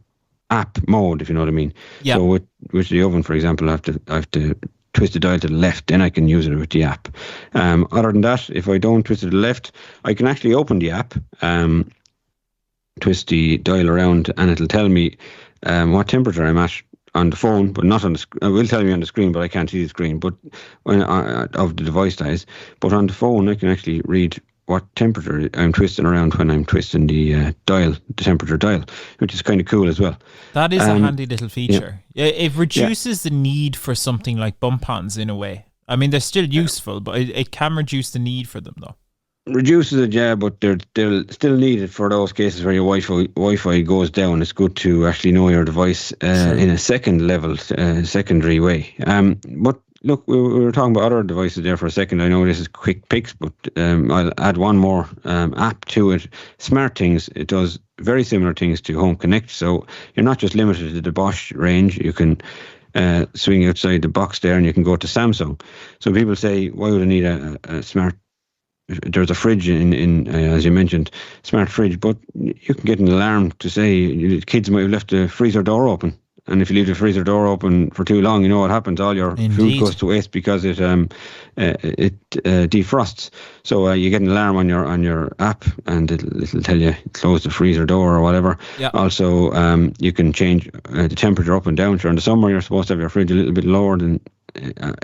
app mode, if you know what I mean. Yeah. So with the oven, for example, I have to twist the dial to the left, then I can use it with the app. Other than that, if I don't twist it to the left, I can actually open the app, twist the dial around, and it'll tell me what temperature I'm at on the phone, but not on the screen. It will tell me on the screen, but I can't see the screen, but of the device size. But on the phone, I can actually read what temperature I'm twisting around when I'm twisting the temperature dial, which is kind of cool as well. That is a handy little feature. Yeah. It reduces the need for something like bump-ons in a way. I mean, they're still useful, but it can reduce the need for them, though. reduces it, yeah, but they'll still need it for those cases where your Wi-Fi goes down. It's good to actually know your device in a secondary way. But look, we were talking about other devices there for a second. I know this is quick picks, but I'll add one more app to it. SmartThings. It does very similar things to Home Connect, so you're not just limited to the Bosch range. You can swing outside the box there, and you can go to Samsung. So people say, why would I need a smart? There's a fridge in as you mentioned, smart fridge, but you can get an alarm to say kids might have left the freezer door open, and if you leave the freezer door open for too long, you know what happens. All your food goes to waste because it defrosts. So you get an alarm on your app, and it'll tell you close the freezer door or whatever. Yep. Also, you can change the temperature up and down. During the summer, you're supposed to have your fridge a little bit lower than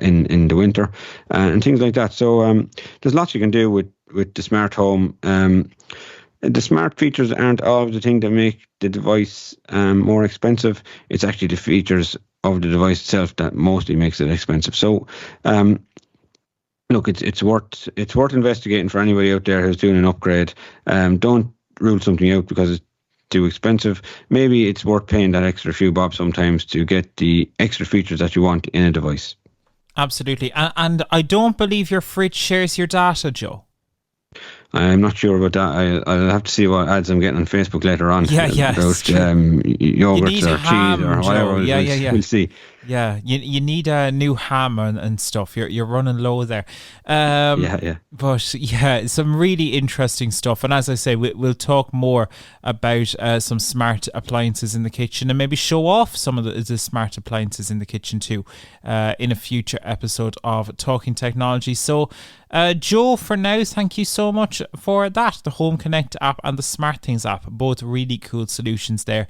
in the winter, and things like that. So there's lots you can do with the smart home. The smart features aren't always the thing that make the device more expensive. It's actually the features of the device itself that mostly makes it expensive. So look, it's worth investigating for anybody out there who's doing an upgrade. Don't rule something out because it's too expensive. Maybe it's worth paying that extra few bob sometimes to get the extra features that you want in a device. Absolutely. And I don't believe your fridge shares your data, Joe. I'm not sure about that. I'll have to see what ads I'm getting on Facebook later on. Yeah, about yogurts or cheese or whatever. Yeah. We'll see. Yeah, you need a new ham and stuff. You're running low there. But yeah, some really interesting stuff. And as I say, we'll talk more about some smart appliances in the kitchen, and maybe show off some of the smart appliances in the kitchen too in a future episode of Talking Technology. So Joe, for now, thank you so much for that. The Home Connect app and the SmartThings app, both really cool solutions there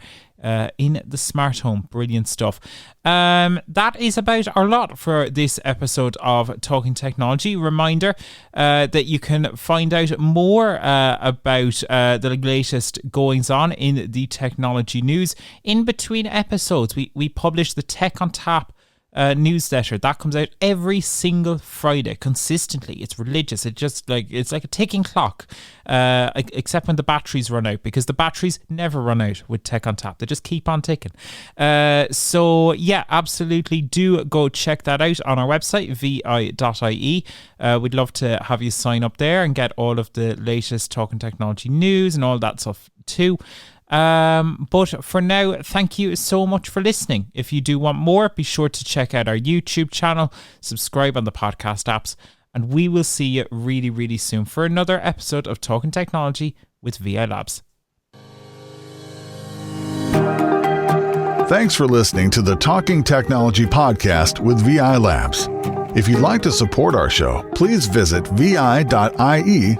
in the smart home. Brilliant stuff. That is about our lot for this episode of Talking Technology. Reminder that you can find out more about the latest goings on in the technology news. In between episodes, we publish the Tech on Tap newsletter that comes out every single Friday consistently. It's religious. It's like a ticking clock, except when the batteries run out, because the batteries never run out with Tech on Tap. They just keep on ticking. So yeah, absolutely do go check that out on our website, vi.ie. We'd love to have you sign up there and get all of the latest Talking Technology news and all that stuff too. But for now, thank you so much for listening. If you do want more, be sure to check out our YouTube channel, subscribe on the podcast apps, and we will see you really, really soon for another episode of Talking Technology with VI Labs. Thanks for listening to the Talking Technology podcast with VI Labs. If you'd like to support our show, please visit vi.ie/donate.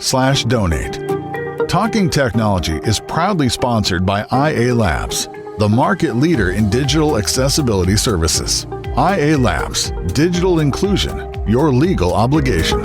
Talking Technology is proudly sponsored by IA Labs, the market leader in digital accessibility services. IA Labs, digital inclusion, your legal obligation.